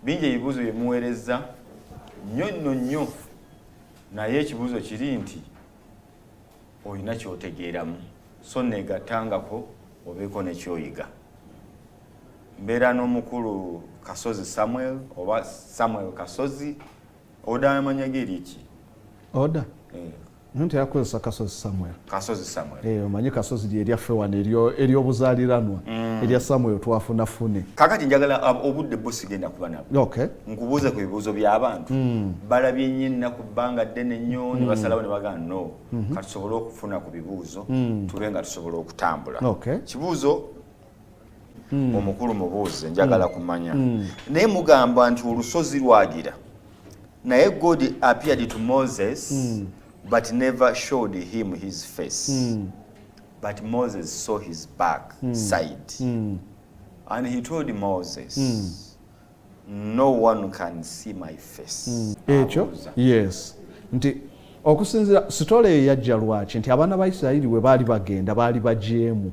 bingi ebibuuzo byemuweereza nnyo naye ekibuuzo kiri nti olina kyotegeeramu so negatangako obeeko nekyoyiga. Mbeera n'omukulu Kasozi Samuel oba Samuel Kasozi, oda amanya geri ki? Oda? Nti yakozesa Kasozi Samuel. Kasozi Samuel. Omanyi Kasozi lye lyaffe wano eryobuzaaliranwa erya Samuel twafunafune. Kakati njagala obudde bwo sigenda kuba nabwo. Okay. Nkubuuze ku bibuuzo by'abantu. Balabye nnyo ennaku bbanga ddene nnyo ne basalawo ne bagamba no. Kati tusobole okufuna ku bibuuzo tube nga tusobole okutambula. Okay. Kibuuzo omukulu mubuuze njagala kumanya. Naye mugamba nti olusozi lwagira. Naye God appeared to Moses but never showed him his face. But Moses saw his back side. And he told Moses, no one can see my face. Ekyo? Yes. Nti okusinzira sitole yajja lwaki nti abaana ba Isirayiri we baali bagenda baali bajeemu.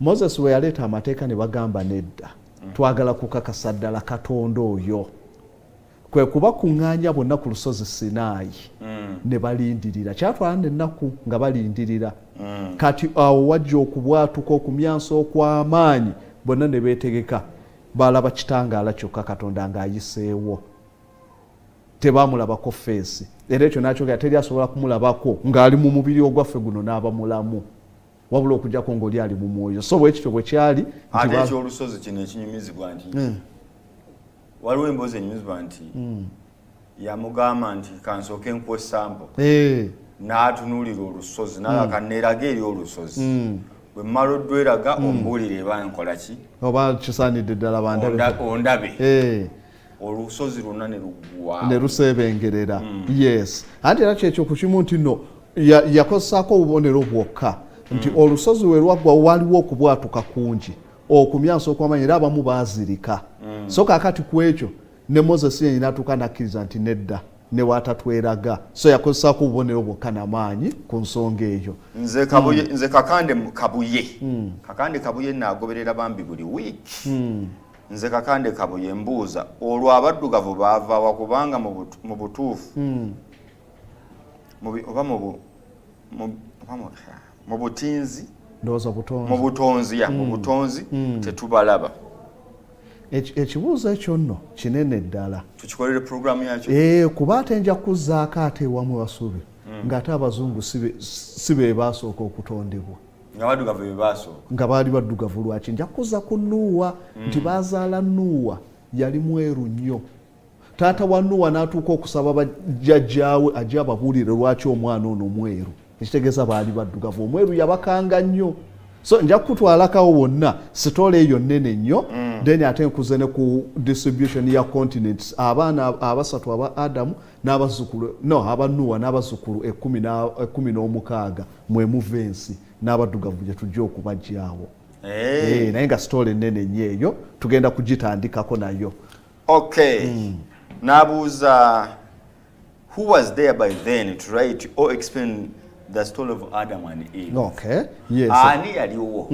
Moses we yaleeta amateeka ne bagamba nedda. Twagala kukakasa ddala Katonda oyo. Kwe kuba kuŋŋaanya bonna ku lusozi Sinaayi ne balindirira. Kyatwala n'ennaku nga balindirira. Kati awo wajja okubwatuka okumyansa okw'amaanyi bonna ne beetegeka balaba kitangaala kyokka Katonda ng'ayiseewo. Tebaamulabako feesi. Era ekyo nakyogera teri asobola kumulabako ng'ali mu mubiri ogwaffe guno n'aba mulamu. Wabula okujjako ng'oli ali mu mwoyo. So bwekityo bwe kyali. Ate ekyolusozi kino ekinyumizibwa nti waliwo emboozi enyumizibwa nti yamugamba nti kansooke nkuwe sampo n'atunuulira olusozi n'alaka neeraga eri olusozi bwe mmala oddweraga ombuulire eba nkola ki oba kisaanidde ddala ondabe olusozi lwonna ne luggwaawo ne luseebengerera. Yes. Anti era kyekyo ku kimu nti no yakozesaako obubonero bwokka nti olusozi we lwaggwa waliwo okubwatuka kungi okumyansa okw'amaanyi era abamu baazirika. So kakati ku ekyo ne Moses yennyini atuuka nakkiriza nti nedda ne waatatweraga. So yakozesaako obubonero bwokka n'amaanyi ku nsonga eyo. Nze Kakande Kabuye naagoberera bambi buli wiiki. Nze Kakande Kabuye mbuuza olwo abaddugavu baava wa kubanga mu butuufu oba mu butinzi mu butonzi tetubalaba. Ekibuuzo ekyo nno kinene ddala. Tukikolere programu yakyo. Kuba ate nja kuzzaako ate ewamu Wasubi ng'ate abazungu si be baasooka okutondebwa. Nga baali baddugavu lwaki? Nja kuzza ku Nuuwa nti baazaala Nuuwa yali mweru nnyo. Taata wa Nuuwa n'atuuka okusaba bajjajjaawe ajja ababuulire lwaki omwana ono mweru. Ekitegeeza baali baddugavu. Omweru yabakanga nnyo. So nja kutwalakawo wonna sitole eyo nnene nnyo. Then ate nkuze ne ku distribution ya continents abaana abasatu aba Adamu n'abazzukulu aba Nuuwa n'abazzukulu 16 mwe muvensi n'abaddugavu gye tujja okubajjaawo. Naye nga sitole nnene nnyo eyo tugenda kugitandikako nayo. Okay. Nabuuza who was there by then to write or explain the story of Adam and Eve. Okay. Yes. Ani yaliwo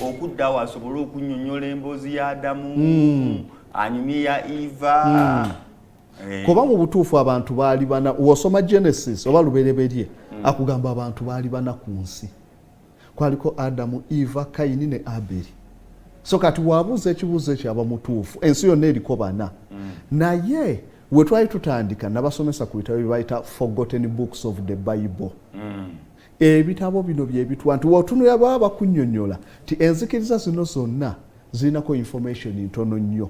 okuddawo asobole okunnyonnyola emboozi ya Adamu anyumye ya Eva. Kuba mu butuufu abantu baali bana wosoma Genesis oba lubereberye akugamba abantu baali bana ku nsi. Kwaliko Adamu, Eva, Kaini ne Abeli. So kati wabuuza ekibuuzo ekyo aba mutuufu ensi yonna eriko bana. Naye we twali tutandika nabasomesa ku bitabo bye bayita Forgotten Books of the Bible. Ebitabo bino bye bitwa nti wotunula baba bakunnyonnyola ti enzikiriza zino zonna zirinako information ntono nnyo.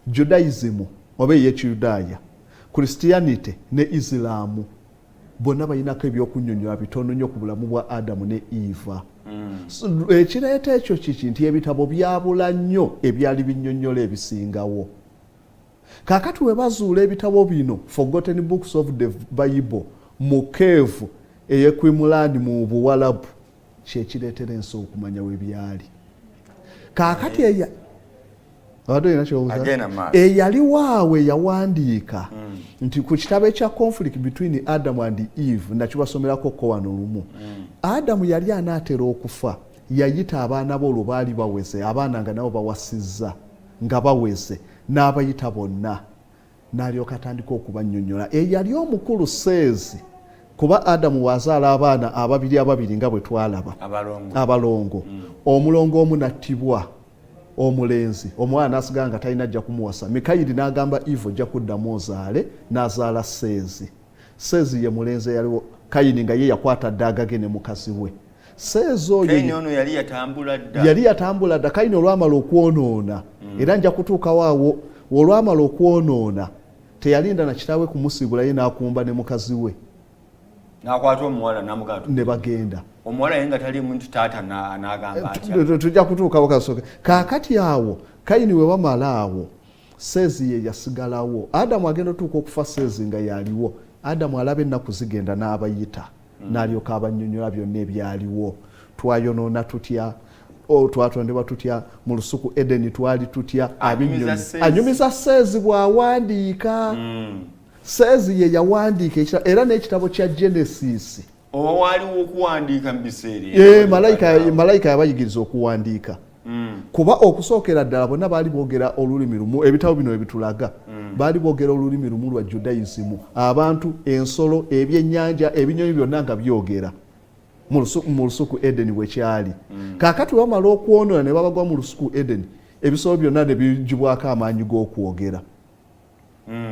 Judaism oba ey'Ekiyudaaya, Christianity ne Islam bonna balinako ebyokunnyonnyola bitono nnyo ku bulamu bwa Adamu ne Eva. Ekireeta ekyo kiki nti ebitabo byabula nnyo ebyali binnyonnyola ebisingawo. Kakati we bazuula ebitabo bino Forgotten Books of the Bible mu cave ey'Equimulani mu Buwalabu kyekireetera ensi okumanya we byali. Kakati eyali waawe yawandiika nti ku kitabo ekya conflict between Adam and Eve nakibasomerako ko wano lumu. Adamu yali anaatera okufa yayita abaana bo olwo baali baweze abaana nga nabo bawasizza nga baweze n'abayita bonna n'alyoka atandika okubannyonnyola eyali omukulu Seezi kuba Adamu wazaala abaana ababiri nga bwe twalaba abalongo omulongo omu nattibwa omulenzi omwana n'asigala nga talina ajja kumuwasa Mikayiri n'agamba Eve ojja kuddamu ozaale n'azaala Seezi ye mulenzi eyaliwo Kayini nga ye yakwata ddaaga ge ne mukazi we Seezi oyo yali yatambula dda Kayini olwamala okwonoona era nja kutuukawo awo olwamala okwonoona teyalinda na kitaawe kumusibula ye n'akumba ne mukazi we n'akwata omuwala n'amugamba ne bagenda omuwala ye nga tali muntu taata n'agamba atya tujja kutuukawo kasooke kaakati awo Kayini we bamala awo Seezi ye yasigalawo Adamu agenda otuuka okufa Seezi nga yaliwo Adamu alaba ennaku zigenda n'abayita n'alyoka abannyonnyola byonna ebyaliwo twayonoona tutya twatondebwa tutya mu lusuku Edeni twali tutya anyumiza Seezi bw'awandiika Seezi ye yawandiika era n'ekitabo kya Genesis waliwo okuwandiika mu biseera malayika yabayigiriza okuwandiika kuba okusookera ddala bonna baali boogera olulimi lumu ebitabo bino ebitulaga baali boogera olulimi lumu lwa Judaism abantu ensolo ebyennyanja ebinyonyi byonna nga byogera mu lusuku Edeni wekyali kaakati bamala okwonoona ne babagwa mu lusuku Edeni ebisolo byonna ne bijibwako amaanyi g'okwogera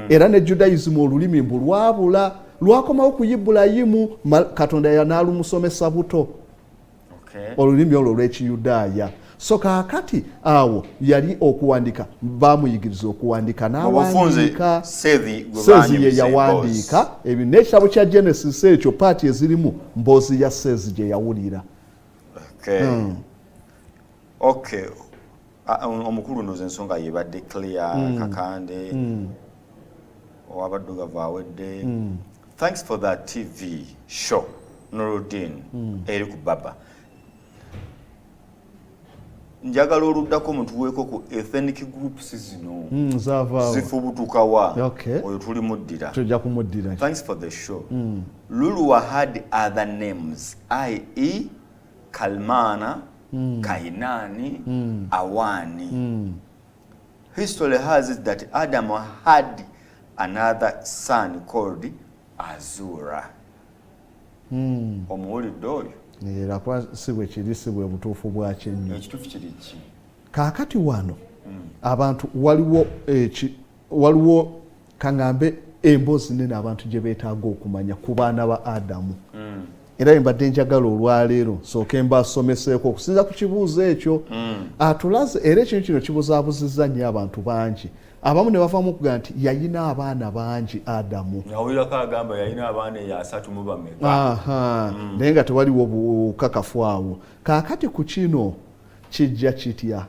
era ne Judaism olulimi mbu lwabula lwakomawo ku Ibulayimu Katonda yanaalumusomesa buto olulimi olwo lw'Ekiyudaaya so kaakati awo yali okuwandiika bamuyigiriza okuwandiika n'awandiika Seezi ye yawandiika ebyo n'ekitabo kya Genesis ekyo paati ezirimu mboozi ya Seezi gye yawulira omukulu ndoza ensonga yebadde clear kakande owabaddugavu awedde thanks for that TV show Nuruddin eri ku Baba njagala oluddako mutuweeko ku ethnic groups zino zifubutukawa oyo tuli muddira tujja kumuddira thanks for the show Lulwa had other names i.e. Kalmana Kainani Awani history has it that Adam had another son called Azura omuwulidde oyo era kwa sibwe kiri sibwe butuufu bwakyo nnyo ekituufu kiri ki kaakati wano abantu waliwo kaŋŋambe emboozi nene abantu gye beetaaga okumanya ku baana ba Adamu era mbadde njagala olwaleero sooke mbasomeseeko okusinza ku kibuuzo ekyo atulaze era ekintu kino kibuzaabuzizza nnyo abantu bangi abamu ne bavaamu okugamba nti yayina abaana bangi Adamu nawulirako agamba yayina abaana asatu mu bameka naye nga tewaliwo bukakafu awo kaakati ku kino kijja kitya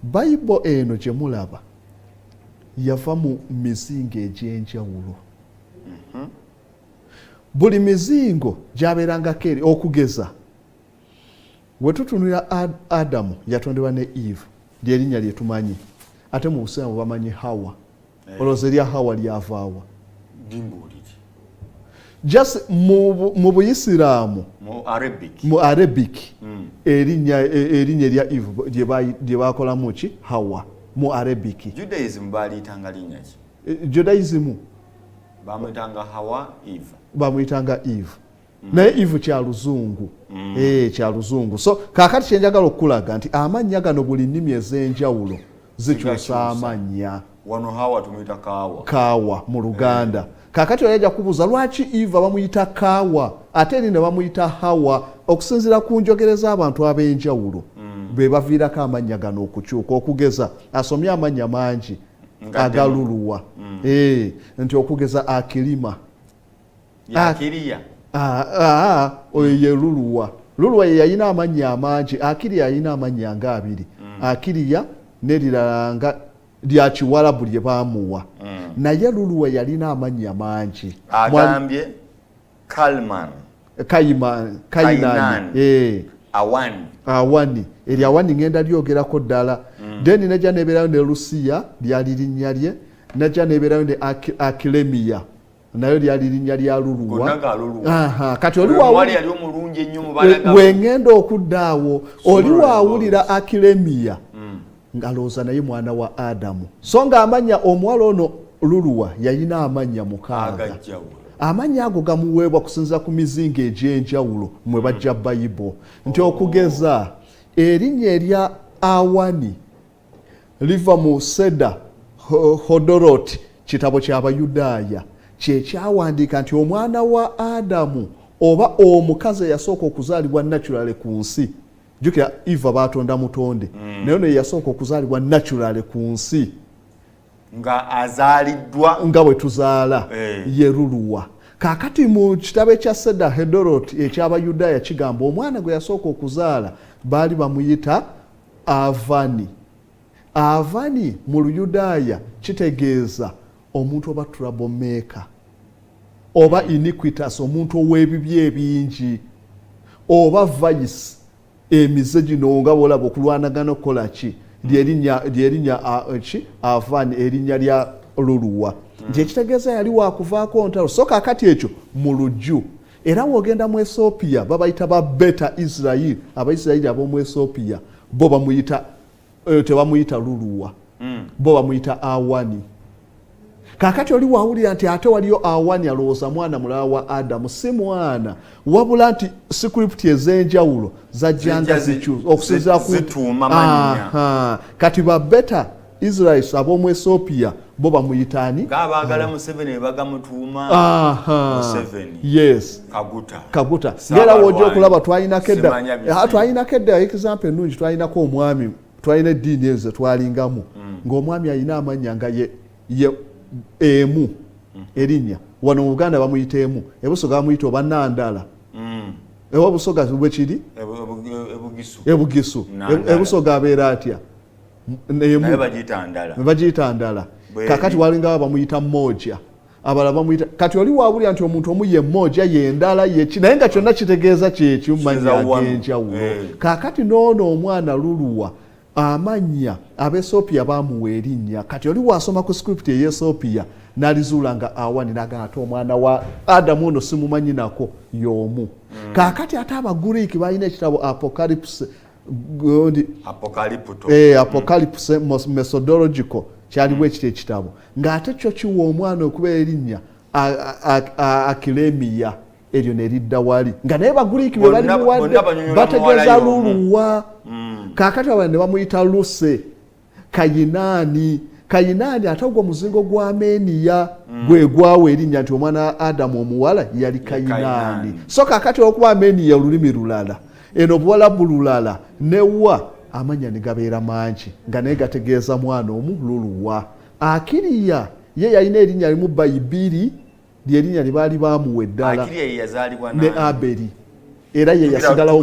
Bayibuli eno gye mulaba yava mu mizingo egy'enjawulo buli mizingo gyabeerangako eri okugeza we tutunulira Adamu yatondebwa ne Eve lyerinnya lye tumanyi ate mu Busiraamu bamanyi Hawa olowooza erya Hawa lyavaawa just mu Buyisiraamu mu Arabic erinnya erya Eve lye bakolamu ki Hawa mu Arabic Judaism baaliyitanga linnya ki Judaism bamuyitanga Hawa Eve bamuyitanga Eve naye Eve kyaluzungu kyaluzungu so kaakati kyenjagala okulaga nti amannya gano buli nnimi ez'enjawulo zikyusa amannya wano Hawa tumuyita Kaawa mu Luganda kaakati oyajja kubuuza lwaki Eve bamuyita Kaawa ate eri ne bamuyita Hawa okusinziira ku njogera z'abantu ab'enjawulo be baviirako amannya gano okukyuka okugeza asomye amannya mangi agaluluwa nti okugeza Akirima oyo ye Luluwa ye yalina amannya amangi Akiriya yalina amannya nga abiri Akiriya n'erirala nga lya Kiwarabu lye baamuwa naye Luluwa yalina amannya mangi agambye Kainani Awani eryo Awani ngenda lyogerako ddala then nejja nebeerayo ne Lusiya lyali linnya lye nejja nebeerayo ne Akilemiya nayo lyali linnya lya Luluwa kati oli wengenda okuddaawo oli waawulira Akilemiya ngalooza naye mwana wa Adamu so nga amanya omuwala ono Luluwa yalina amanya 6 amanya ago gamuweebwa kusinza ku mizinga egy'enjawulo mwe bajja Bayibuli nti okugeza erinnya erya Awani liva mu Seda Hodoroti kitabo ky'Abayudaaya kyekyawandiika nti omwana wa Adamu oba omukazi eyasooka okuzaalibwa naturally ku nsi jjukira Eva baatonda mutonde naye ono yasooka okuzaalibwa naturally ku nsi nga azaaliddwa nga bwe tuzaala ye Luluwa. Kaakati mu kitabo ekya Seda Hedoroti eky'Abayudaaya kigamba omwana gwe yasooka okuzaala baali bamuyita Avani. Avani mu Luyudaaya kitegeeza omuntu oba troublemaker oba iniquitas omuntu ow'ebibi ebingi oba vice emize gino nga bw'olaba okulwanagana okukola ki lyerinnya Avani erinnya lya Luluwa nti ekitegeeza yali waakuvaako ntalo so kaakati ekyo mu lujju era w'ogenda mu Ethiopia babayita ba Beta Israel Abaisirayiri ab'omu Ethiopia bo bamuyita tebamuyita Luluwa bo bamuyita Awani. Kaakati oli wawulira nti ate waliyo Awani alowooza mwana mulala wa Adamu si mwana wabula nti scripti ez'enjawulo zajjanga okusinziira ku kati ba Beta Israel ab'omu Ethiopia bo bamuyitaani ng'abaagala Museveni bagamutuuma Museveni yes Kaguta ngera wojja okulaba twalinako edda example ennungi twalinako omwami twalina eddiini ezo twalingamu ng'omwami alina amanya nga ye emu erinnya wano mu Buganda bamuyita emu ebusoga bamuyita oba Nandala ewa busoga bwe kiri ebugisu ebusoga abeera atya naye bagiyita Ndala kakati walinga bamuyita Mmoja abala bamuyita kati oli wabulya nti omuntu omu ye Mmoja ye Ndala ye ki naye nga kyonna kitegeeza kyekyo mumanya ag'enjawulo kakati noono omwana Luluwa amanya Abaesopia bamuwa erinnya kati oli wasoma ku script ey'Esopia n'alizuula nga Awani n'agamba ate omwana wa Adamu ono simumanyi nako y'omu kaakati ate Abagriiki balina ekitabo Apocalypse methodological kyaliwo ekiti ekitabo ng'ate kyo kiwa omwana okubeera erinnya Akilemiya eryo ne lidda wali nga naye Bagriiki be bali muwadde bategeeza Luluwa kaakati abana ne bamuyita Luse Kayinaani ate ogwo muzingo gwa Meniya gwe gwawa erinnya nti omwana wa Adamu omuwala yali Kayinaani so kaakati okuba Meniya olulimi lulala eno Buwalabu lulala newa amanya ne gabeera mangi nga naye gategeeza mwana omu Luluwa. Akiriya ye yalina erinnya limu Bayibiri lyerinnya lye baali bamuwa eddala ne Aberi era ye yasigalawo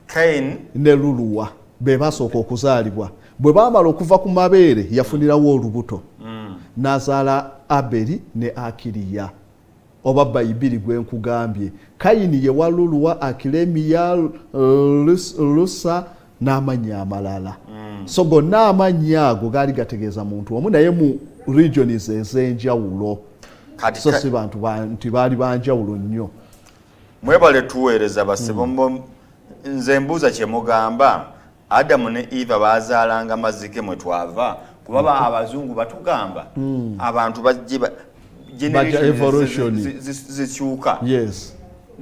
Kain ne Luluwa be basooka okuzaalibwa bwe baamala okuva ku mabeere yafunirawo olubuto n'azaala Aberi ne Akiriya oba Bayibiri gwe nkugambye. Kayini ye wa Luluwa, Akilemiya, Lusa n'amannya amalala so gonna amannya ago gaali gategeeza muntu omu naye mu regions ez'enjawulo so si bantu nti baali banjawulo nnyo. Mwebale tuweereza basebo nze mbuuza kye mugamba Adamu ne Eva baazaalanga mazike mwe twava kuba abazungu batugamba abantu bajje evolution zikyuka yes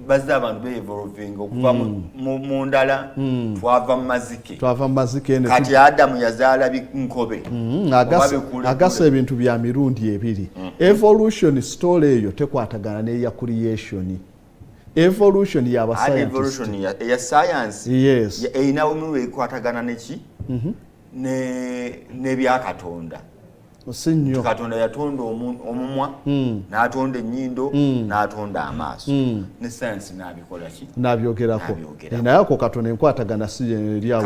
bazza abantu be-evolving okuva mu ndala twava mu mazike kati Adamu yazaala nkobe agasa ebintu bya mirundi ebiri evolution story eyo tekwatagana n'eya creation evolution ya science yes eyina omu ekwatagana neki ne bya Katonda Sinyo Katonda yatonda omumwa n'atonda ennyindo n'atonda amaaso ne science n'abikola ki n'abyogerako naye ako Katonda enkwatagana si eryawo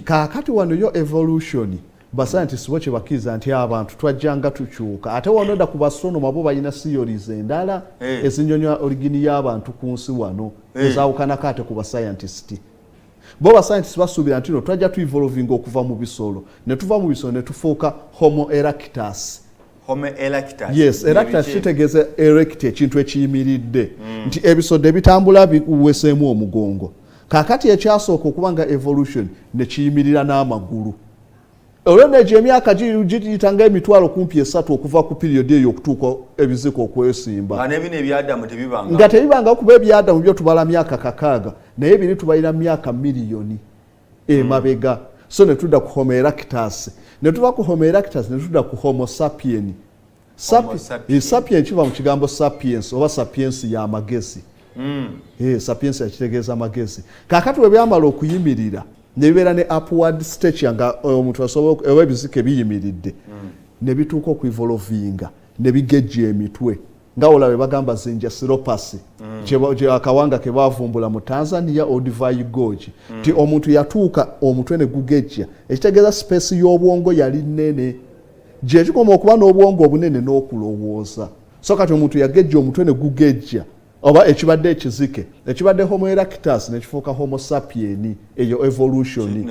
kaakati wano yo evolution bascientists bo kye bakkiriza nti abantu twajjanga tukyuka ate wano dda ku bastronomy bo balina theories endala ezinyonyola origini y'abantu ku nsi wano ezaawukanako ate ku bascientist bo bascientists basuubira nti no twajja tuevolvinga okuva mu bisolo ne tuva mu bisolo ne tufuuka Homo erectus. Yes, erectus kitegeeza erect ekintu ekiyimiridde nti ebisodde bitambula biweseemu omugongo kakati ekyasooka okuba nga evolution ne kiyimirira n'amagulu olwo nejo emyaka giyitanga emitwalo kumpi 3 okuva ku period eyo okutuuka ebiziko okwesimba nga tebibanga kuba ebyadamu byo tubala myaka 6 naye biri tubalira myaka miliyoni emabega so ne tudda ku Homo erectus ne tuva ku Homo erectus ne tudda ku Homo sapien sapien kiva mu kigambo sapiens oba sapiens ya magezi sapiens yakitegeeza magezi kakati we byamala okuyimirira ne bibeera ne upward stage nga omuntu asobola oba ebizike biyimiridde ne bituuka okuivolovinga ne bigejja emitwe nga olabe bagamba zinja siropasi gye akawanga ke bavumbula mu Tanzania Olduvai Gorge ti omuntu yatuuka omutwe ne gugejja ekitegeeza space y'obwongo yali nnene gye kikoma okuba n'obwongo obunene n'okulowooza so kati omuntu yagejja omutwe ne gugejja oba ekibadde ekizike ekibadde Homo erectus nekifuuka Homo sapien eyo evolution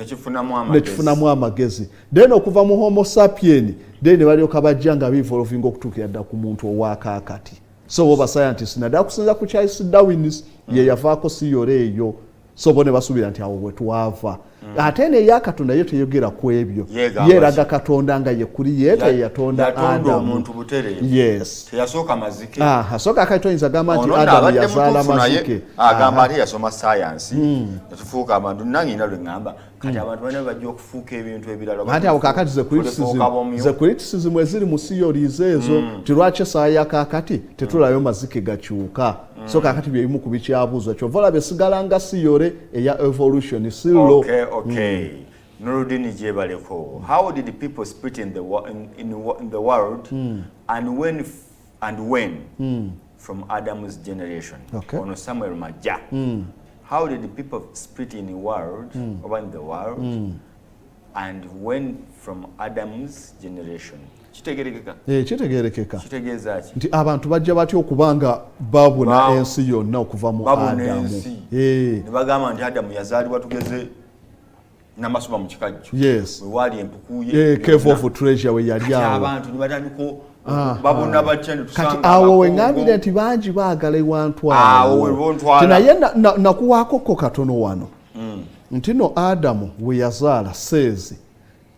nekifunamu amagezi then okuva mu Homo sapien then ne balyoka bajja nga bivolvinga okutuukira dda ku muntu owakaakati so bo bascientist naddala kusinza ku Charles Darwin ye yavaako siyole eyo so bo ne basuubira nti awo bwe twava ate n'eyakatonda ye teyogera ku ebyo yeeraga Katonda nga ye kuli ye teyatonda Adamu teyasooka mazike asooka akati oyinza gamba nti Adamu yazaala mazike agamba ate yasoma science netufuuka abantu nange ina lwe ŋŋamba kati abantu balina bajja okufuuka ebintu ebirala ate awo kakati ze criticism eziri mu siyolize ezo ti lwaki essaawa yakakati tetulayo mazike gakyuka so kakati byebimu ku bikyabuuzwa kyova olaba esigala nga siyole eya evolution silo Nuruddin Jebaleko, how did people split in the world and when from Adam's generation? Ono Samuel Maja. How did the people split in the world and when from Adam's generation? Kitegerekeka nti abantu bajja batya okubanga babuna ensi yonna okuva mu Adamu ne bagamba nti Adamu yazaalibwa tugeze n'amasuba mu kikajjo we wali empukuye cave of treasure we yali awo abantu ne batandika babona batya ne tusanga kati awo we ngambire nti bangi baagala ewantu naye nakuwaako katono wano nti no Adamu we yazaala Seezi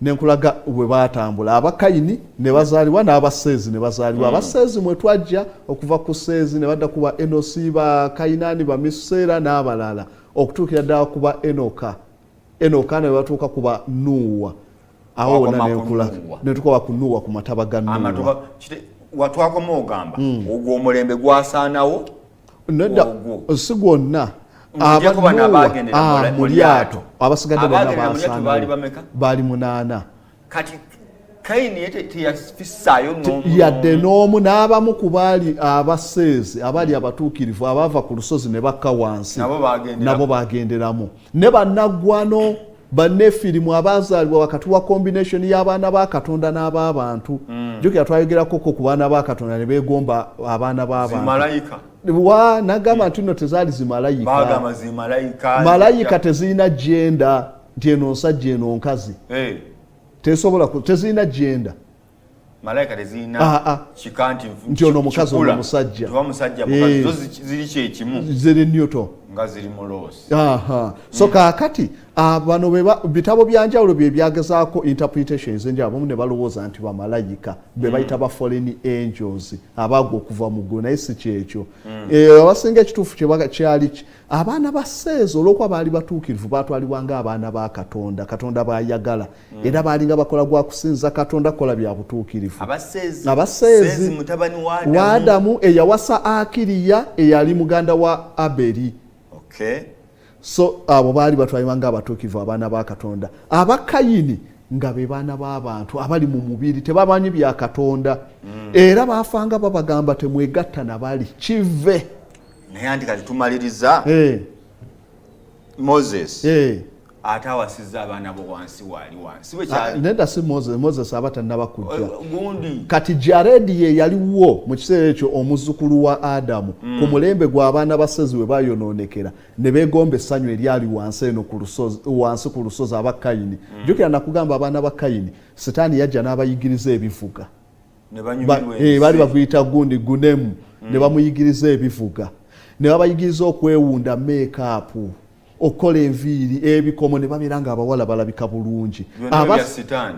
nenkulaga bwe batambula abakayini ne bazaalibwa n'abaseezi ne bazaalibwa abaseezi mwe twajja okuva ku Seezi ne badda kuba Enosi ba Kayinaani ba Mesuseera n'abalala okutuukira ddala kuba Enoka ne batuuka kuba Nuuwa awo wonna netukoba ku Nuuwa ku mataba ga Nuuwa watwakoma ogamba ogwo omulembe gwasaanawo nedda si gwonna mu lyato abasigadde bonna basaanawo baali 8 kati Kayini teyafissaayo yadde n'omu n'abamu ku baali abaseezi abaali abatuukirivu abaava ku lusozi ne bakka wansi nabo bagenderamu ne bannaggwano bannefirimu abazaalibwa wakati wa combination y'abaana ba Katonda n'ab'abantu jjukira twayogerako ku baana ba Katonda ne beegomba abaana b'abantu nagamba nti nno tezaali zimalayika tezirina jenda nti eno nsajja eno nkazi tesobola tezirina jenda malayika tezirina kikanti nti ono omukazi ono musajja ziri kyekimu ziri Newton nga ziri mu loosi so kakati bano bitabo byanjawulo bye byagezaako interpretations enjawulo ne balowooza nti bamalayika be bayita ba fallen angels abaagwa okuva mu ggulu naye si kyekyo abasinga ekituufu kyali abaana ba Seezi olw'okuba baali batuukirivu baatwalibwa ng'abaana ba Katonda baayagala era baalinga bakola gwa kusinza Katonda kola bya butuukirivu abaseezi mutabani wa Adamu eyawasa Akiriya eyali muganda wa Aberi so abo baali batwalibwa ng'abatuukirivu abaana ba Katonda abakayini nga be baana b'abantu abali mu mubiri tebamanyi bya Katonda era baafanga babagamba temwegatta na bali kive naye anti kati tumaliriza Moses ate awasizza abaana bo wansi waali wansi nedda si Moses aba tannaba kujja kati Jaredi ye yaliwo mu kiseera ekyo omuzzukulu wa Adamu ku mulembe gw'abaana ba Seezi we bayonoonekera ne beegomba essanyu eryali wansi eno wansi ku lusozi aba Kayini jjukira nakugamba abaana ba Kayini Setaani yajja n'abayigiriza ebivuga baali baguyita gundi gunemu ne bamuyigiriza ebivuga ne babayigiriza okwewunda make-up okola enviiri ebikomo ne babeera nga abawala balabika bulungi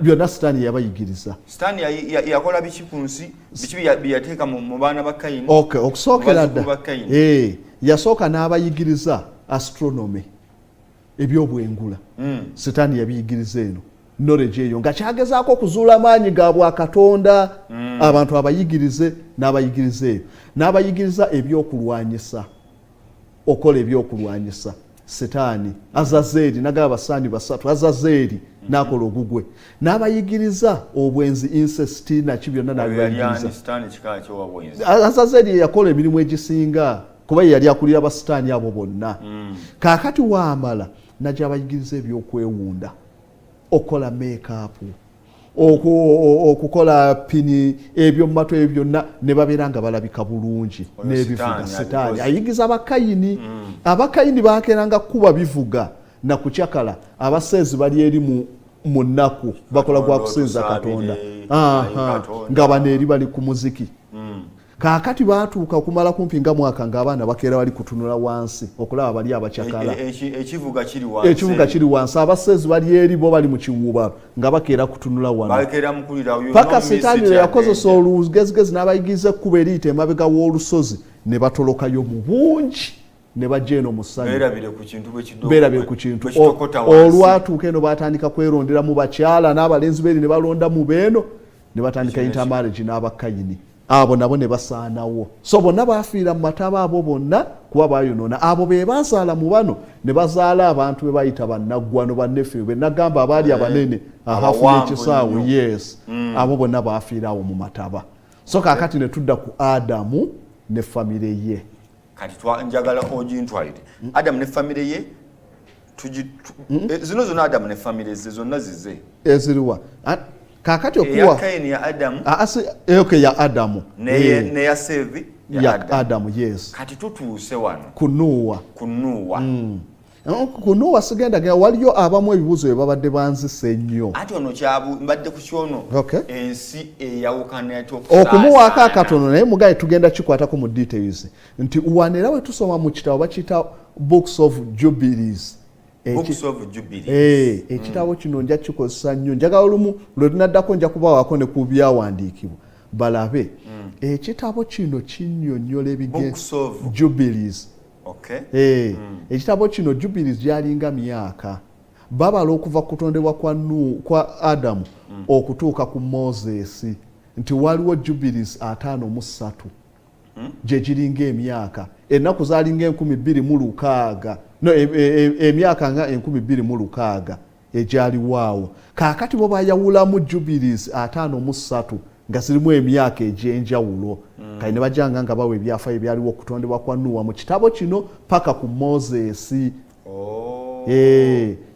byonna sitaani yabayigiriza sitaani yakola biki ku nsi biki byateeka mu baana ba Kayini okusookera dda yasooka n'abayigiriza astronomy ebyobwengula sitaani yabiyigiriza eno knowledge eyo nga kyagezaako okuzuula maanyi ga bwakatonda abantu abayigirize n'abayigiriza eyo n'abayigiriza ebyokulwanyisa okola ebyokulwanyisa sitaani Azazeeri nagaba basaani basatu Azazeeri n'akola ogugwe n'abayigiriza obwenzi incest naki byonna n'abayigiriza Azazeeri yakola emirimu egisinga kuba yali akulira basitaani abo bonna kaakati waamala najja abayigiriza ebyokwewunda okola make-up okukola pini ebyo mumatu ebyo byonna ne babeera nga balabika bulungi n'ebivuga sitaani ayigiza abakayini abakayini bakeranga kuba bivuga na kucyakala abaseezi bali eri mu nnaku bakola gwa kusinza katonda nga bano eri bali ku muziki kaakati baatuuka okumala kumpi nga mwaka ng'abaana bakeera bali kutunula wansi okulaba bali abacyakala ekivuga kiri wansi abaseezi bali eri bo bali mu kiwuba nga bakeera kutunula wano paka sitaani yakozesa olugezigezi n'abayigiriza ekkuba eriyita emabega w'olusozi ne batolokayo mu bungi ne bajja eno mu ssanyu beerabire ku kintu olwatuuka eno batandika kwerondera mu bakyala n'abalenzi beeri ne balonda mu beeno ne batandika intermarriage n'abakayini abo nabo ne basaanawo so bonna baafiira mu mataba abo bonna kuba bayonoona abo be bazaala mu bano ne bazaala abantu be bayita bannaggwano bannefe be nagamba abaali abanene ahafuya ekisaawe yes abo bonna baafiira awo mu mataba so kaakati ne tudda ku Adamu ne famire ye kati njagala ogintwalire Adamu ne famire ye zino zonna Adamu ne famire ze zonna zize eziriwa kakati okuwa ya Kayini ya Adamu okay ya Adamu ne ya Sevi ya Adamu yes kati tutuuse wano kunuwa kunuwa sigenda ga waliyo abamu ebibuzo bye babadde banzise ennyo ati ono kyabu mbadde ku kyono ensi eyawukana okumuwaako akatono naye mugaye tugenda kikwatako mu details nti uwanera we tusoma mu kitabo bakiyita Books of Jubilees ekitabo kino nja kikozesa nnyo njagala olumu lwe tunaddako nja kubawaako ne ku byawandiikibwa balabe ekitabo kino kinnyonnyola Jubilees ekitabo kino Jubilees gyalinga myaka babala okuva ku kutondebwa kwa Adamu okutuuka ku Moses nti waliwo Jubilees 53 gye giringa emyaka ennaku zaalinga 2026 emyaka nga 2026 egyaliwaawo kaakati bo bayawulamu Jubilees 53 nga zirimu emyaka egy'enjawulo kale ne bajjanga nga bawa ebyafaayo ebyaliwo okutondebwa kwa Nuwa mu kitabo kino paka ku Moses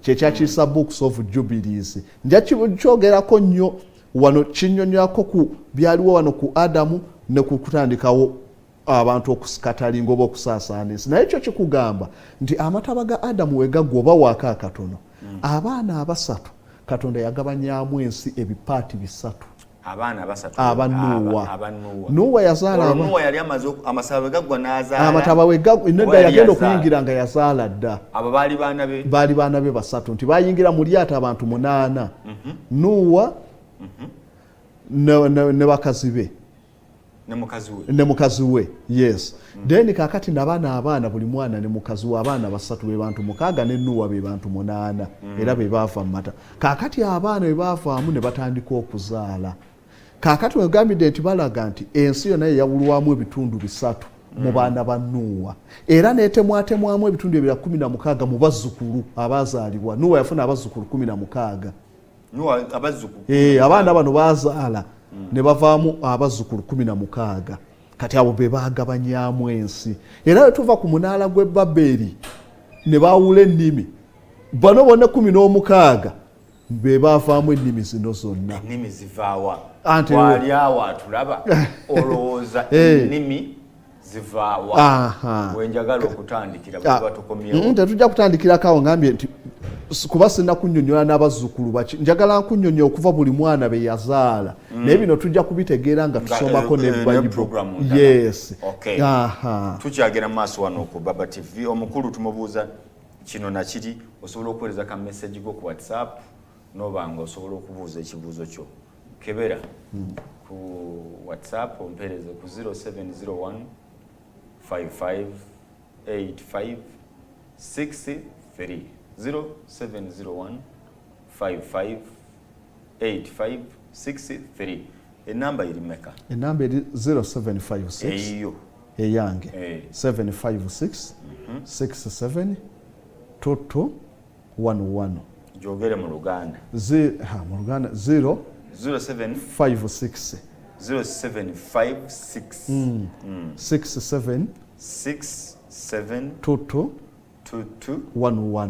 kyekyakiyisa Books of Jubilees nja kyogerako nnyo wano kinnyonnyolako ku byaliwo wano ku Adamu ne ku kutandikawo abantu okusikatalinga oba okusaasaana ensi naye ekyo kikugamba nti amataba ga Adamu we gaggwa oba waaka akatono abaana abasatu Katonda yagabanyamu ensi ebipaati bisatu abaana basatu aba Nuwa yazaala Nuwa yali amaze amasaba gaggwa n'azaala amataba we gaggwa nedda yagenda okuyingira nga yazaala dda abo baali baana be basatu nti bayingira mu lyato abantu 8 Nuwa ne bakazi be ne mukazi we yes then kakati abaana buli mwana ne mukazi we abaana basatu be bantu 6 ne Nuwa be bantu 8 era be baafa mu mata kakati abaana be baafaamu ne batandika okuzaala kakati we gambidde nti balaga nti ensi yonna yawulwamu ebitundu 3 mu baana ba Nuwa era netemwatemwamu ebitundu 16 mu bazzukulu abazaalibwa Nuwa yafuna abazzukulu 16 abaana bano bazaala ne bavaamu abazzukulu 16 kati abo be baagabanyamu ensi era we tuva ku munaala gw'e Baberi ne baawula ennimi bano bonna 16 be baavaamu ennimi zino zonna ennimi zivaawa wali awo atulaba olowooza ennimi zivaawa wenjagala okutandikira bwe tukomyewo tetujja kutandikirako awo ngambye nti kuba sina kunnyonnyola n'abazzukulu baki njagala nkunyonnyola okuva buli mwana be yazaala naye bino tujja kubitegeera nga tusomako ne Bible yes tukyagera mu maaso wano ku Baba TV omukulu tumubuuza kino nakiri osobola okuweereza ka message go ku WhatsApp nobanga osobola okubuuza ekibuuzo kyo kebera ku WhatsApp ompeereze ku 0701 5585 63 0701 5585 63 enamba iri meka enamba eri 0756 eyo eyange 756 67 2211 jogere mu Luganda mu Luganda 0 0756 0756 67 22 11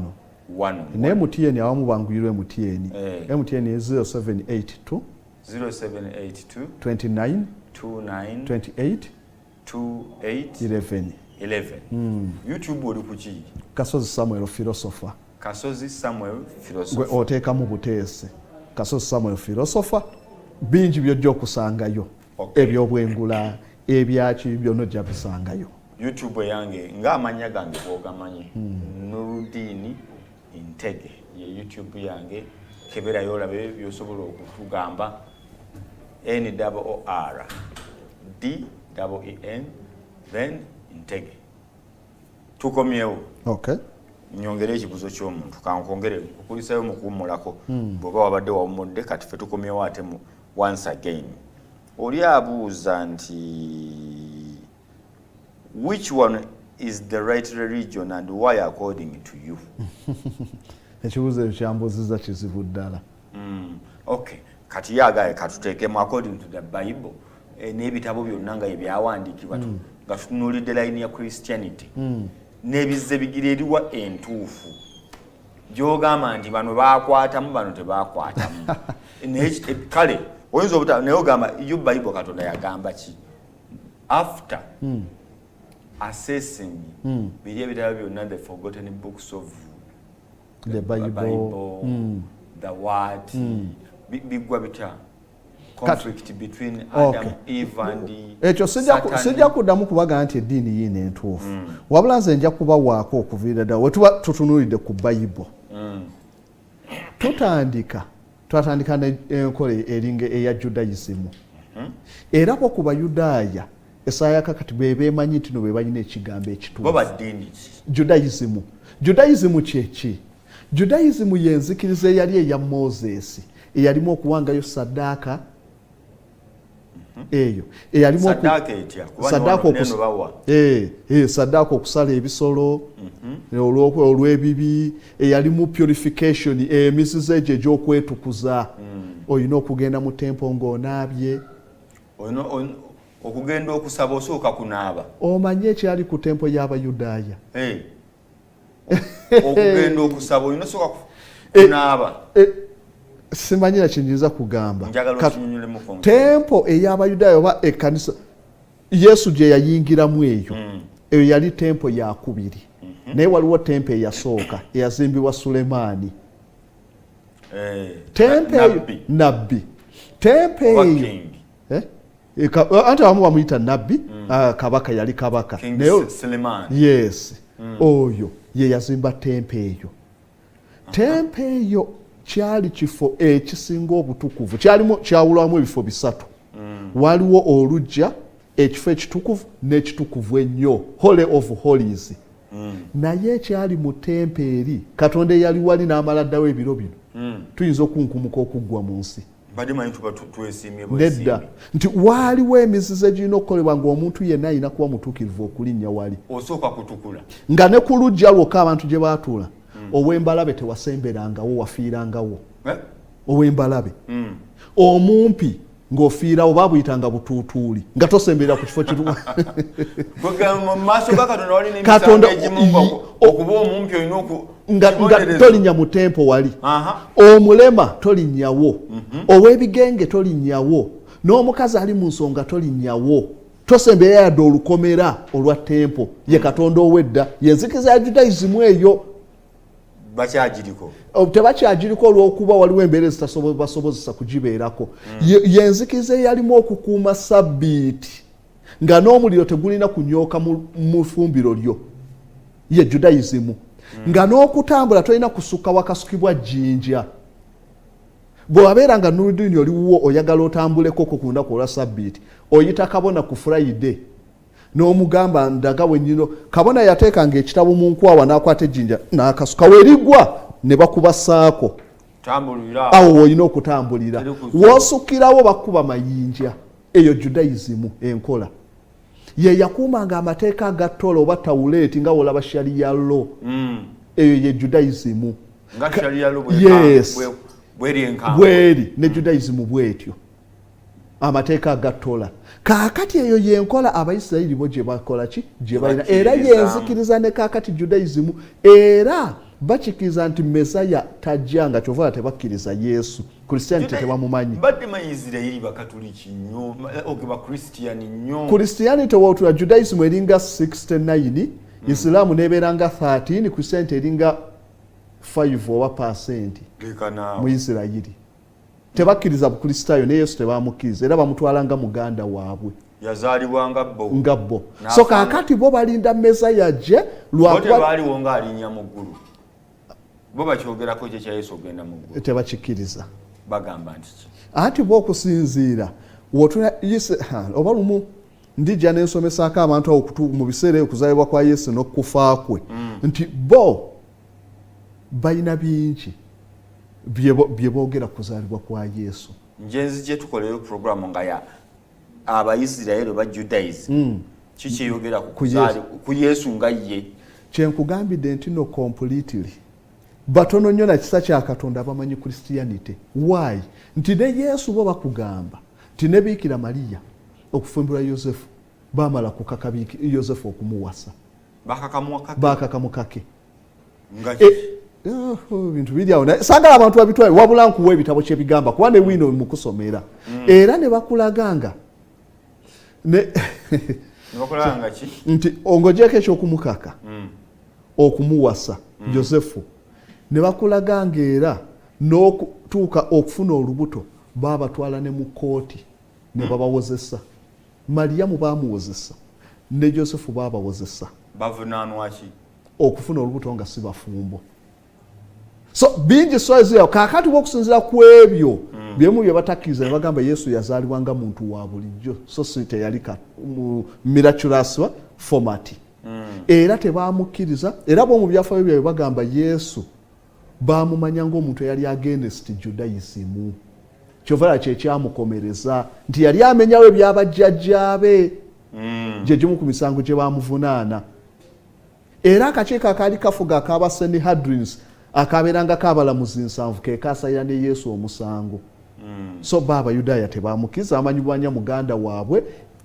ne MTN awamu banguyirwe MTN MTN 0782 29 28 11 YouTube oli kuki Kasozi Samuel Philosopher Kasozi Samuel Philosopher gwe oteeka mu buteese Kasozi Samuel Philosopher bingi byojja okusangayo ebyobwengula ebyaki byonna ojja bisangayo YouTube yange ng'amanya gange bwogamanyi Nurudini Intege ye YouTube yange keberayo olabe byosobola okutugamba NOOR DEEN then Intege tukomyewo nyongere ekibuzo ky'omuntu kankongere okulisayo mu kuwummulako bw'oba wabadde wawummudde kati ffe tukomyewo ate once again oli abuuza nti which one is the right religion and why according to you? Ekibuuzo ekyo kyambuuzizza kizibu ddala. Okay, kati yagaye katuteekemu according to the Bible n'ebitabo byonna nga ebyawandiikibwa nga tutunuulidde layini ya Christianity n'ebizze bigira eriwa entuufu gy'ogamba nti bano baakwatamu bano tebaakwatamu kale oyinza obuta naye ogamba yo Bible Katonda yagamba ki after assessing biri ebitabo byonna the forgotten books of the Bible the word bigwa bitya conflict between Adam, Eve and ekyo sijja kuddamu kubaga nti eddiini yiino entuufu wabula nze nja kubawaako okuviira ddala we tuba tutunuulidde ku Bible twatandika n'enkola eringa eya Judaism era bo ku Bayudaaya Esaya kakati beemanyi nti no be balina ekigambo ekituufu Judaism kyeki Judaism yenzikiriza eyali eya Moses eyalimu okuwangayo saddaaka eyo eyalimu saddaaka okusala ebisolo olw'ebibi eyalimu purification emizizo egyo egy'okwetukuza olina okugenda mu tempo ng'onaabye okugenda okusaba osooka kunaaba omanye ekyali ku tempo y'Abayudaaya okugenda okusaba olina osooka kunaaba simanyira kyenyiza kugamba tempo ey'Abayudaaya oba ekkanisa Yesu gye yayingiramu eyo yali tempo yakubiri naye waliwo tempo eyasooka eyazimbibwa Sulemaani tempo eyo nabbi tempo eyo anti abamu bamuyita nabbi kabaka yali kabaka yes oyo ye yazimba tempo eyo tempo eyo kyali kifo ekisinga obutukuvu kyawulwamu ebifo bisatu waliwo olujja ekifo ekitukuvu n'ekitukuvu ennyo Holy of Holies naye ekyali mu tempo eri Katonda eyali wali n'amaladdawo ebiro bino tuyinza okunkumuka okuggwa mu nsi nedda nti waaliwo emizizo egirina okukolebwa ng'omuntu yenna alina kuba mutuukirivu okulinnya wali osooka kutukula nga ne ku lujja lwokka abantu gye baatuula ow'embalabe tewasemberangawo wafiirangawo ow'embalabe omumpi ng'ofiirawo baabuyitanga butuutuuli nga tosemberera ku kifo kiru Katonda okuba omumpi olina nga tolinnya mu tempo wali omulema tolinnyawo ow'ebigenge tolinnyawo n'omukazi ali mu nsonga tolinnyawo tosemberera yadde olukomera olwa tempo ye Katonda ow'edda yenzikiriza ya Judaism eyo bakyagiriko tebakyagiriko olw'okuba waliwo embeera ezitabasobozesa kugibeerako yenzikiriza eyalimu okukuuma sabbiiti nga n'omuliro tegulina kunyooka mu fumbiro lyo ye Judaism nga n'okutambula tolina kusukka wakasukibwa jjinja. Bw'abeera nga Nuruddin oliwo oyagala otambuleko ku lunaku olwa Ssabbiiti, oyita kabona ku Friday n'omugamba ndaga wennyino. Kabona yateekanga ekitabo mu nkwawa n'akwata ejjinja n'akasuka weerigwa ne bakuba ssaako. Awo olina okutambulira. W'osukkirawo bakuba mayinja. Eyo Judaism enkola. Ye yakuumanga amateeka aga Torah oba Tawuleeti nga olaba Sharia law. Eyo ye Judaism. Nga Sharia law bweri ne Judaism bwetyo. Amateeka aga Torah. Kaakati eyo yenkola Abayisirayiri bo gye bakola ki? Gye balina. Era yenzikiriza ne kaakati Judaism. Era bakikiriza nti Mesaya tajjanga, kyova tebakkiriza Yesu. Christianity tebamumanyi. Badde Mayisirayiri bakatuliki nnyo, ba Christian nnyo. Christianity wotula Judaism eringa 69, Islam neberanga 13, Christianity eringa 5 oba percent mu Isirayiri. Tebakkiriza Bukristaayo ne Yesu tebamukkiriza, era bamutwalanga muganda waabwe. Yazaalibwa nga bo. So kaakati bo balinda Mesaya je lwakuba baaliwo nga alinya mu ggulu. Bo bakyogerako kye kya Yesu ogenda mu ggulu. Tebakikkiriza. Bagamba nti anti bo okusinziira wotuna oba lumu ndijja n'ensomesaako abantu awo mu biseera okuzaalibwa kwa Yesu n'okufa kwe nti bo balina bingi bye boogera kuzaalibwa kwa Yesu. Njenzi gye tukoleyo programu nga ya Abayisirayiri ba Judaism kikyeyogera ku Yesu nga ye. Kyenkugambidde nti no completely batono nnyo na kisa kya Katonda abamanyi Christianity. Why? Nti ne Yesu bo bakugamba nti ne Biikira Mariya okufumbirwa Yosefu baamala kukaka Yosefu okumuwasa. Bakakamukake. Bintu biri awo. Saagala abantu babitwale wabula nkuwa ebitabo kyebigamba kuba ne wino mu kusomera. Era ne bakulaganga nti ongojeeko ekyokumukaka okumuwasa Yosefu. Ne bakulaganga era n'okutuuka okufuna olubuto baabatwala ne mu kooti ne babawozesa. Mariyamu baamuwozesa ne Yosefu baabawozesa. Bavunaanwa ki? Okufuna olubuto nga si bafumbo. So bingi sozi yawo kaakati bw'okusinziira ku ebyo byemu bye batakkiriza ne bagamba Yesu yazaalibwa nga muntu wa bulijjo, so si teyali miraculous format. Era tebaamukkiriza, era bo mu byafaayo byabwe bagamba Yesu baamumanya ng'omuntu eyali against Judaism. Kyova kye kyamukomereza nti yali amenyawo ebyabajjajjaabe gye gimu ku misango gye baamuvunaana. Era akakiiko akaali kafuga akaba Sanhedrins akabeeranga kabalamuzi 7 ke kaasayira ne Yesu omusango. So Abayudaaya tebaamukkiriza, amanyibwanya muganda waabwe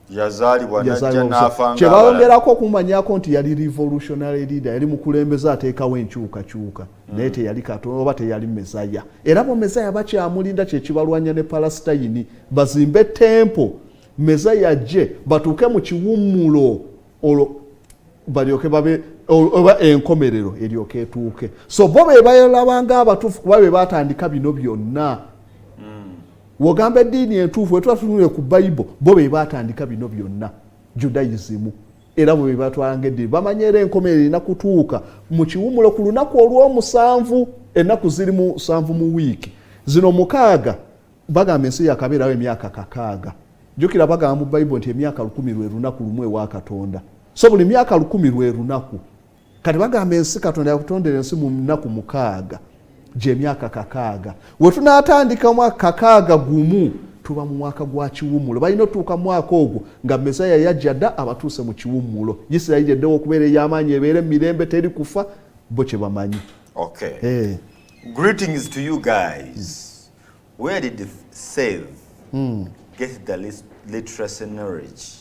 yazaalibwa n'ajja n'afa. Kye balongerako okumumanyako nti yali revolutionary leader, yali mukulembeze ateekawo enkyukakyuka naye teyali Katonda oba teyali Mesaya. Era bo Mesaya bakyamulinda kye kibalwanya ne Palestine bazimbe tempo Mesaya ajje batuuke mu kiwummulo olwo balyoke babe oba enkomerero eryoke etuuke. So bo be bayolabanga abatuufu kuba be batandika bino byonna. Wogamba eddiini entuufu etwatunule ku Bible bo be batandika bino byonna Judaism. Era bo be batwalanga eddiini bamanye era enkomerero erina kutuuka mu kiwummulo ku lunaku olw'omusanvu. Ennaku ziri mu 7 mu wiiki, zino 6 bagamba ensi yakabeerawo emyaka 6. Jjukira bagamba mu Bible nti emyaka 1000 lwe lunaku lumu ewa Katonda. So buli myaka 1000 lwe lunaku. Kati bagamba ensi Katonda yakutondera ensi mu nnaku 6 gye myaka 6. We tunaatandika mwaka 6 gumu tuba mu mwaka gwa kiwummulo. Balina otuuka mu mwaka ogwo nga Mesaya yajja dda abatuuse mu kiwummulo. Isirayiri eddewo okubeera ey'amaanyi ebeere mirembe teri kufa bo kye bamanyi. Okay. Greetings to you guys. Where did Seth get the literacy knowledge?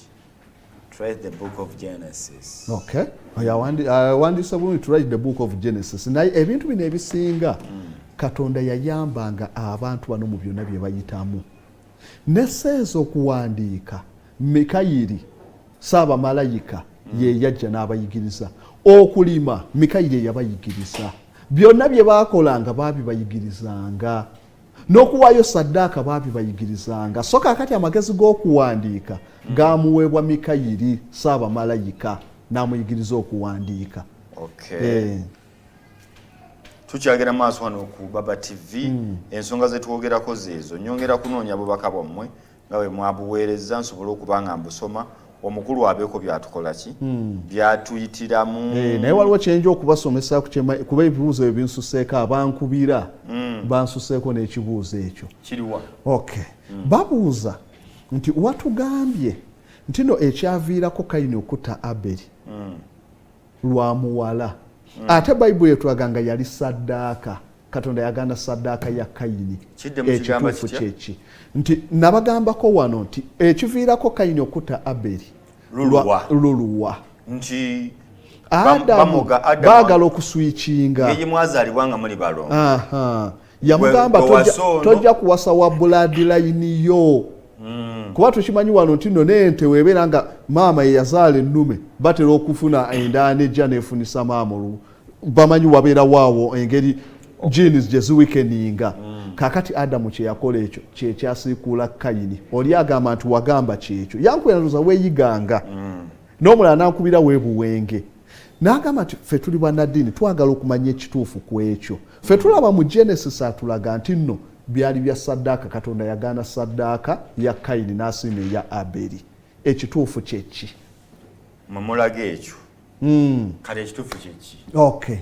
Try the book of Genesis. Okay. Wandiisa bulungi to write the book of Genesis. Naye ebintu bino ebisinga Katonda yayambanga abantu bano mu byonna bye bayitamu. Neseeza okuwandiika Mikayiri Saabamalayika ye yajja n'abayigiriza. Okulima Mikayiri yabayigiriza. Byonna bye baakolanga baabibayigirizanga. N'okuwaayo saddaaka baabibayigirizanga. So kaakati amagezi g'okuwandiika gaamuweebwa Mikayiri Saabamalayika n'amuyigiriza okuwandiika. Okay. tukyagera maaso wano ku Baba TV ensonga zetwogerako zeezo nyongera kunoonya bubaka bwammwe nga bwe mwabuweereza nsobole okuba nga mbusoma omukulu abeeko byatukola ki byatuyitiramu naye waliwo kyenja okubasomesa kuba ebibuuzo ebyo binsuseeko abankubira bansuseeko n'ekibuuzo ekyo kiriwa okay babuuza nti watugambye nti no ekyaviirako Kayini okutta Aberi lwa muwala ate bayibuli yetulaga nga yali saddaaka Katonda yagana saddaaka ya Kayini ekituufu kyeki nti nabagambako wano nti ekiviirako Kayini okutta Aberi luluwa nti Adamu baagala okuswikinga ye mwazaalibwa nga muli balongo yamugamba tojja kuwasa wa bloodline yo kuba tukimanyi wano nti no n'ente weebeera nga maama ye yazaala ennume batera okufuna enda nejja neefunisa maama olubu bamanyi wabeera waawo engeri genes gye ziwikeninga kakati Adamu kye yakola ekyo kyekyasiikuula Kayini oli agamba nti wagamba kyekyo yankwenaluza weeyiganga n'omulala nankubira weebuwenge n'agamba nti ffe tuli bannaddiini twagala okumanya ekituufu ku ekyo ffe tulaba mu Genesis atulaga nti nno byali bya saddaaka Katonda yagaana saddaaka ya Kayini n'asiima eya Aberi ekituufu kyeki mumulaga ekyo kale ekituufu kyeki okay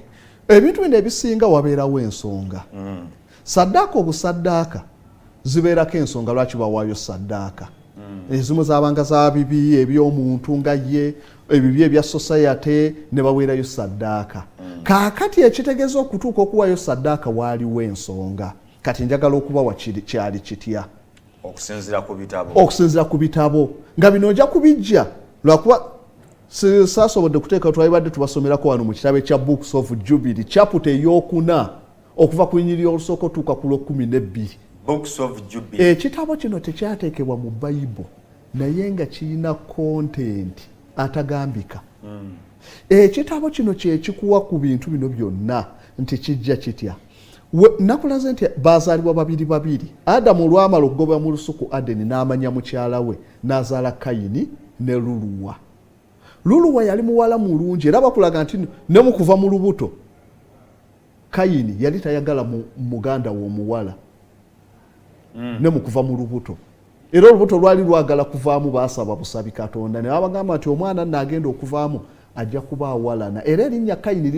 ebintu bino ebisinga wabeerawo ensonga saddaaka obusaddaaka zibeerako ensonga lwaki bawaayo saddaaka ezimu zabanga za bibi eby'omuntu nga ye ebibi ebya society ne baweerayo saddaaka kaakati ekitegeeza okutuuka okuwaayo saddaaka waaliwo ensonga kati njagala okubawa kyali kitya okusinziira ku bitabo nga bino ojja kubijja lwakuba saasobodde kuteeka twalibadde tubasomerako wano mu kitabo ekya Books of Jubilee chapter ey'okuna okuva ku nnyiriri olusooka otuuka ku lw'okumi ekitabo kino tekyateekebwa mu Bayibuli naye nga kirina content atagambika ekitabo kino kyekikuwa ku bintu bino byonna nti kijja kitya nakulaze nti bazaalibwa babiri Adamu olwamala okugoba mu lusuku Adeni n'amanya mukyala we n'azaala Kayini ne Luluwa yali muwala mulungi era bakulaga nti ne mu kuva mu lubuto Kayini yali tayagala muganda we omuwala ne mu kuva mu lubuto era olubuto lwali lwagala kuvaamu baasaba busabi Katonda ne babagamba nti omwana n'agenda okuvaamu ajja kuba awalana era erinnya Kayini